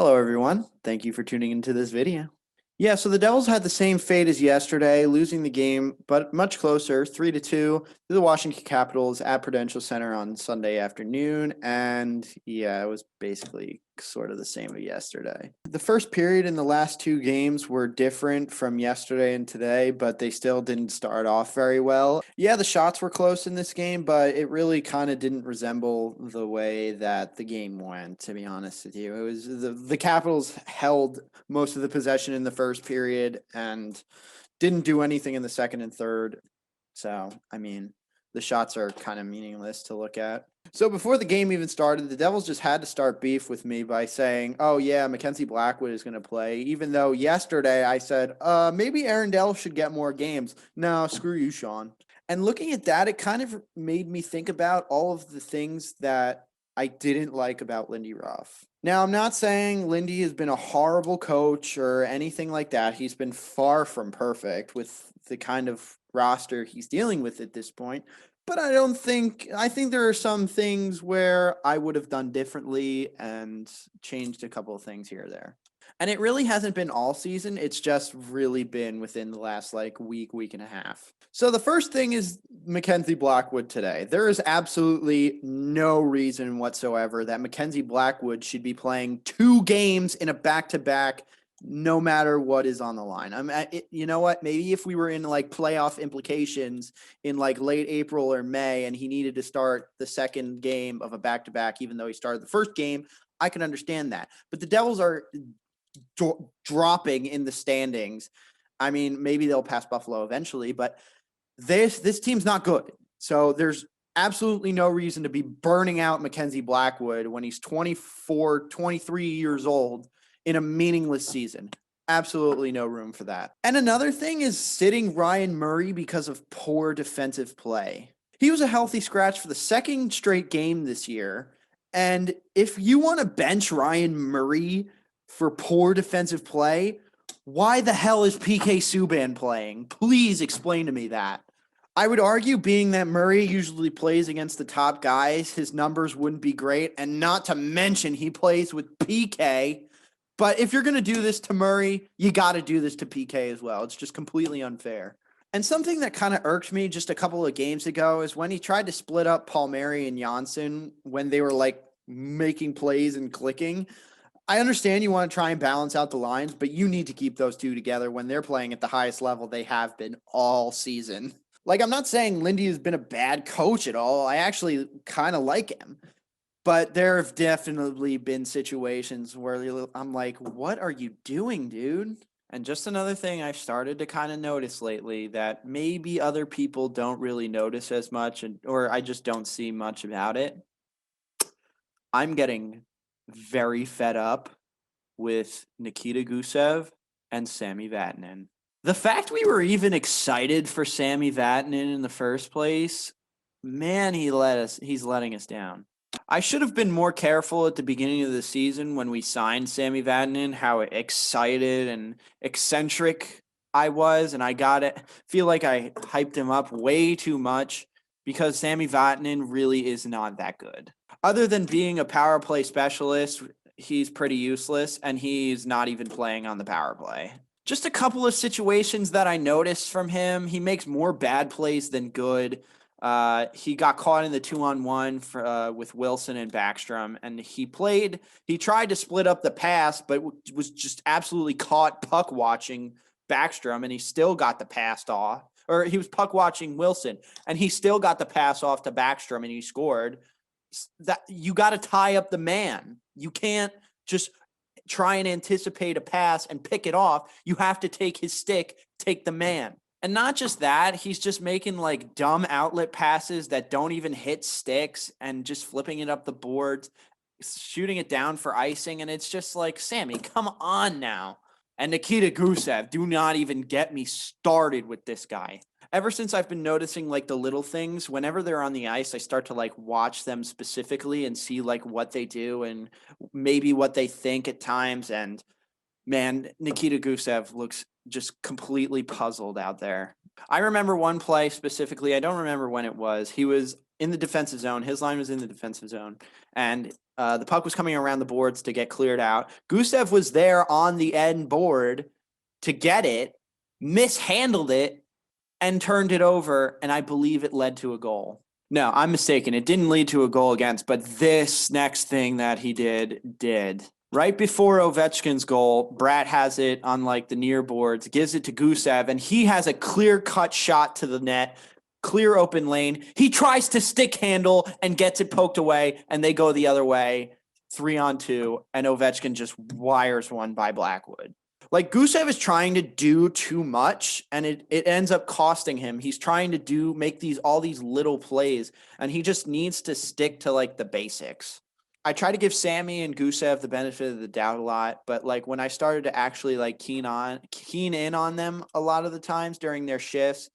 Hello, everyone. Thank you for tuning into this video. Yeah, so the Devils had the same fate as yesterday, losing the game, but much closer, 3-2, to the Washington Capitals at Prudential Center on Sunday afternoon. And yeah, it was basically sort of the same as yesterday. The first period in the last two games were different from yesterday and today, but they still didn't start off very well. Yeah, the shots were close in this game, but it really kind of didn't resemble the way that the game went, to be honest with you. It was the Capitals held most of the possession in the first period and didn't do anything in the second and third. So, I mean, the shots are kind of meaningless to look at. So before the game even started, the Devils just had to start beef with me by saying, oh, yeah, Mackenzie Blackwood is going to play, even though yesterday I said, maybe Aaron Dell should get more games. No, screw you, Sean. And looking at that, it kind of made me think about all of the things that I didn't like about Lindy Ruff. Now, I'm not saying Lindy has been a horrible coach or anything like that. He's been far from perfect with the kind of roster he's dealing with at this point. But I think there are some things where I would have done differently and changed a couple of things here or there. And it really hasn't been all season. It's just really been within the last week and a half. So the first thing is Mackenzie Blackwood today. There is absolutely no reason whatsoever that Mackenzie Blackwood should be playing 2 games in a back-to-back no matter what is on the line. You know what? Maybe if we were in like playoff implications in like late April or May and he needed to start the second game of a back-to-back, even though he started the first game, I can understand that. But the Devils are dropping in the standings. I mean, maybe they'll pass Buffalo eventually, but this team's not good. So there's absolutely no reason to be burning out Mackenzie Blackwood when he's 24, 23 years old in a meaningless season. Absolutely no room for that. And another thing is sitting Ryan Murray because of poor defensive play. He was a healthy scratch for the second straight game this year. And if you want to bench Ryan Murray for poor defensive play, why the hell is PK Subban playing? Please explain to me that. I would argue, being that Murray usually plays against the top guys, his numbers wouldn't be great. And not to mention, he plays with PK. But if you're going to do this to Murray, you got to do this to PK as well. It's just completely unfair. And something that kind of irked me just a couple of games ago is when he tried to split up Palmieri and Janssen when they were like making plays and clicking. I understand you want to try and balance out the lines, but you need to keep those two together when they're playing at the highest level they have been all season. Like, I'm not saying Lindy has been a bad coach at all. I actually kind of like him. But there have definitely been situations where I'm like, what are you doing, dude? And just another thing I've started to kind of notice lately that maybe other people don't really notice as much, or I just don't see much about it. I'm getting very fed up with Nikita Gusev and Sami Vatanen. The fact we were even excited for Sami Vatanen in the first place, man, he's letting us down. I should have been more careful at the beginning of the season when we signed Sami Vatanen, how excited and eccentric I was, and feel like I hyped him up way too much because Sami Vatanen really is not that good. Other than being a power play specialist, he's pretty useless, and he's not even playing on the power play. Just a couple of situations that I noticed from him. He makes more bad plays than good. He got caught in the 2-on-1 with Wilson and Backstrom, and he tried to split up the pass, but was just absolutely caught puck watching Backstrom, and he still got the pass off. Or he was puck watching Wilson, and he still got the pass off to Backstrom, and he scored. That you got to tie up the man. You can't just try and anticipate a pass and pick it off. You have to take his stick, take the man. And not just that, he's just making like dumb outlet passes that don't even hit sticks and just flipping it up the boards, shooting it down for icing. And it's just like, Sammy, come on now. And Nikita Gusev, do not even get me started with this guy. Ever since I've been noticing like the little things, whenever they're on the ice, I start to like watch them specifically and see like what they do and maybe what they think at times. And man, Nikita Gusev looks just completely puzzled out there. I remember one play specifically. I don't remember when it was. He was in the defensive zone. His line was in the defensive zone. And The puck was coming around the boards to get cleared out. Gusev was there on the end board to get it, mishandled it, and turned it over, and I believe it led to a goal. No, I'm mistaken. It didn't lead to a goal against, but this next thing that he did. Right before Ovechkin's goal, Bratt has it on like the near boards, gives it to Gusev, and he has a clear-cut shot to the net, clear open lane. He tries to stick handle and gets it poked away, and they go the other way, 3-on-2, and Ovechkin just wires one by Blackwood. Like, Gusev is trying to do too much, and it ends up costing him. He's trying to make all these little plays, and he just needs to stick to like the basics. I try to give Sammy and Gusev the benefit of the doubt a lot, but like when I started to actually like keen in on them a lot of the times during their shifts,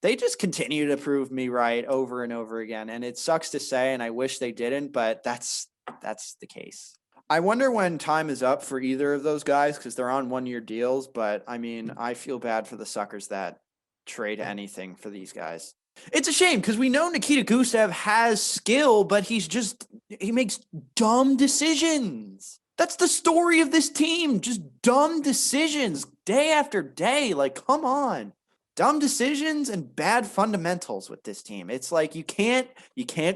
they just continue to prove me right over and over again. And it sucks to say, and I wish they didn't, but that's the case. I wonder when time is up for either of those guys because they're on 1-year deals. But I mean, I feel bad for the suckers that trade anything for these guys. It's a shame because we know Nikita Gusev has skill, but he makes dumb decisions. That's the story of this team. Just dumb decisions day after day. Like, come on. Dumb decisions and bad fundamentals with this team. It's like you can't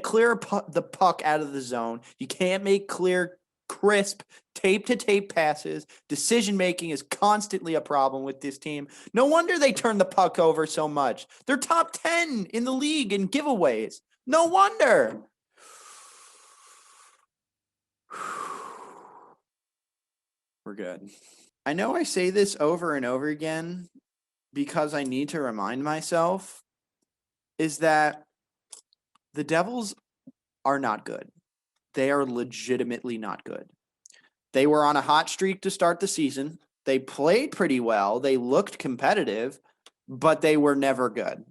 clear the puck out of the zone. You can't make clear, crisp, tape-to-tape passes. Decision-making is constantly a problem with this team. No wonder they turn the puck over so much. They're top 10 in the league in giveaways. No wonder. We're good. I know I say this over and over again because I need to remind myself, is that the Devils are not good. They are legitimately not good. They were on a hot streak to start the season. They played pretty well. They looked competitive, but they were never good.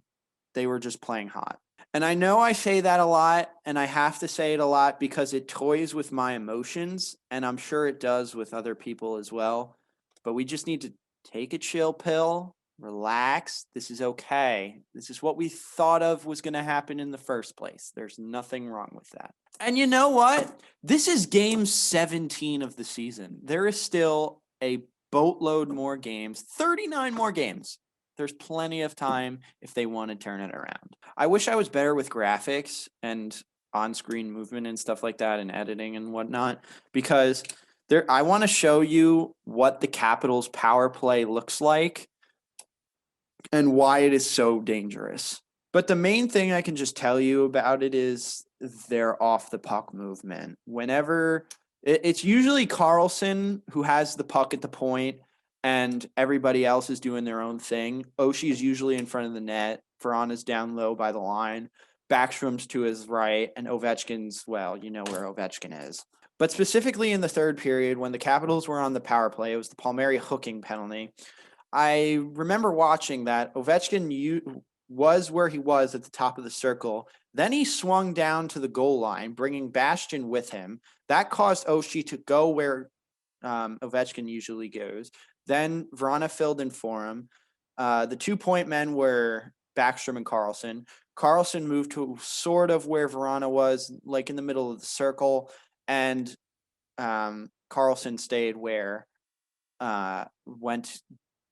They were just playing hot. And I know I say that a lot, and I have to say it a lot because it toys with my emotions, and I'm sure it does with other people as well. But we just need to take a chill pill, relax. This is okay. This is what we thought of was going to happen in the first place. There's nothing wrong with that. And you know what? This is game 17 of the season. There is still a boatload more games, 39 more games. There's plenty of time if they want to turn it around. I wish I was better with graphics and on-screen movement and stuff like that and editing and whatnot, because I want to show you what the Capitals power play looks like and why it is so dangerous. But the main thing I can just tell you about it is their off the puck movement. Whenever it's usually Carlson who has the puck at the point and everybody else is doing their own thing. Oshie is usually in front of the net. Verana's down low by the line. Backstrom's to his right, and Ovechkin's, well, you know where Ovechkin is. But specifically in the third period, when the Capitals were on the power play, it was the Palmieri hooking penalty. I remember watching that Ovechkin was where he was at the top of the circle. Then he swung down to the goal line, bringing Bastian with him. That caused Oshie to go where Ovechkin usually goes. Then Vrana filled in for him. The 2-point men were Backstrom and Carlson. Carlson moved to sort of where Vrana was, like in the middle of the circle. And Carlson stayed went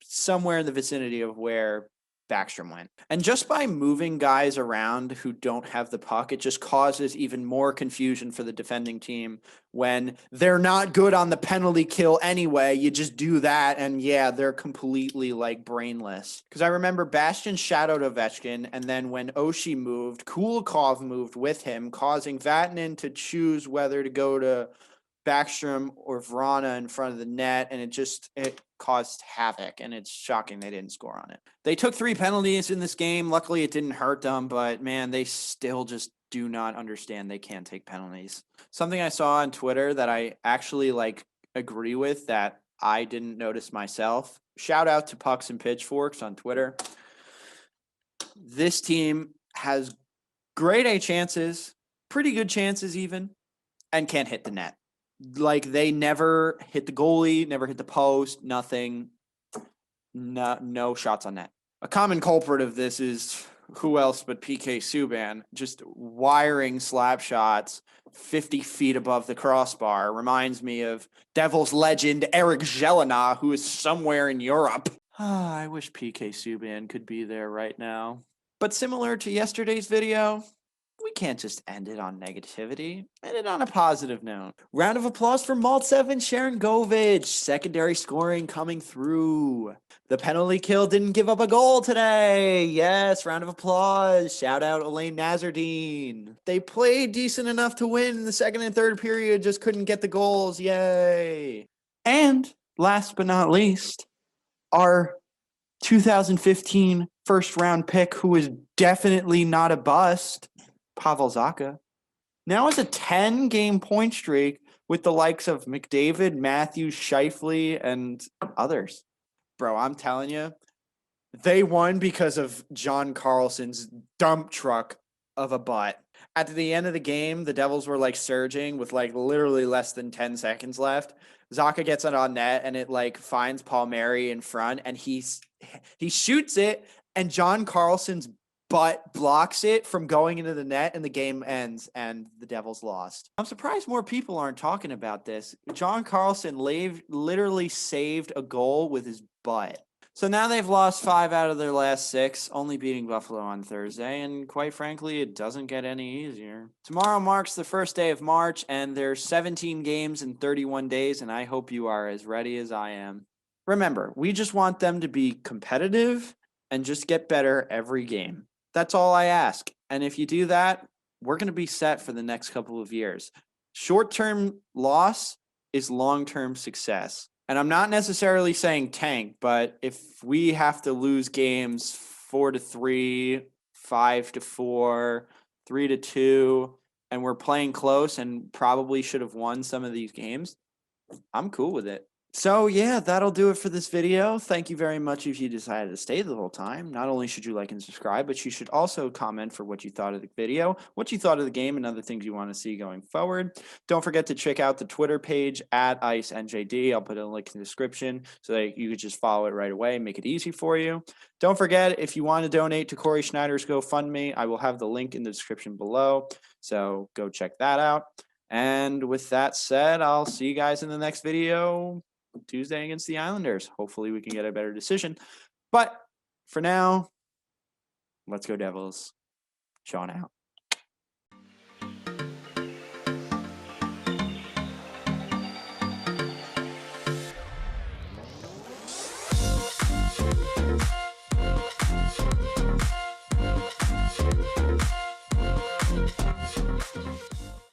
somewhere in the vicinity of where Backstrom went. And just by moving guys around who don't have the puck, it just causes even more confusion for the defending team when they're not good on the penalty kill anyway. You just do that, and yeah, they're completely like brainless. Because I remember Bastian shadowed Ovechkin, and then when Oshie moved, Kulikov moved with him, causing Vatanen to choose whether to go to Backstrom or Vrana in front of the net, and it caused havoc, and it's shocking they didn't score on it. They took 3 penalties in this game. Luckily, it didn't hurt them, but man, they still just do not understand they can't take penalties. Something I saw on Twitter that I actually agree with that I didn't notice myself. Shout out to Pucks and Pitchforks on Twitter. This team has grade A chances, pretty good chances even, and can't hit the net. Like, they never hit the goalie, never hit the post, nothing. No shots on net. A common culprit of this is who else but PK Subban, just wiring slap shots 50 feet above the crossbar. Reminds me of Devils legend Eric Jelena, who is somewhere in Europe. I wish PK Subban could be there right now. But similar to yesterday's video, we can't just end it on negativity. End it on a positive note. Round of applause for Maltsev and Sharon Govich. Secondary scoring coming through. The penalty kill didn't give up a goal today. Yes, round of applause. Shout out Elaine Nazardine. They played decent enough to win in the second and third period, just couldn't get the goals. Yay. And last but not least, our 2015 first round pick, who is definitely not a bust, Pavel Zacha, now has a 10-game point streak with the likes of McDavid, Matthews, Scheifele, and others. Bro, I'm telling you, they won because of John Carlson's dump truck of a butt. At the end of the game, the Devils were like surging with like literally less than 10 seconds left. Zacha gets it on net and it like finds Palmieri in front and he shoots it and John Carlson's butt blocks it from going into the net and the game ends and the Devils lost. I'm surprised more people aren't talking about this. John Carlson literally saved a goal with his butt. So now they've lost 5 out of their last 6, only beating Buffalo on Thursday, and quite frankly, it doesn't get any easier. Tomorrow marks the first day of March, and there's 17 games in 31 days, and I hope you are as ready as I am. Remember, we just want them to be competitive and just get better every game. That's all I ask, and if you do that, we're going to be set for the next couple of years. Short-term loss is long-term success. And I'm not necessarily saying tank, but if we have to lose games 4-3, 5-4, 3-2, and we're playing close and probably should have won some of these games, I'm cool with it. So yeah, that'll do it for this video. Thank you very much if you decided to stay the whole time. Not only should you like and subscribe, but you should also comment for what you thought of the video, what you thought of the game, and other things you want to see going forward. Don't forget to check out the Twitter page at IceNJD. I'll put a link in the description so that you could just follow it right away and make it easy for you. Don't forget, if you want to donate to Cory Schneider's GoFundMe, I will have the link in the description below. So go check that out. And with that said, I'll see you guys in the next video Tuesday against the Islanders. Hopefully we can get a better decision. But for now, let's go Devils. Sean out.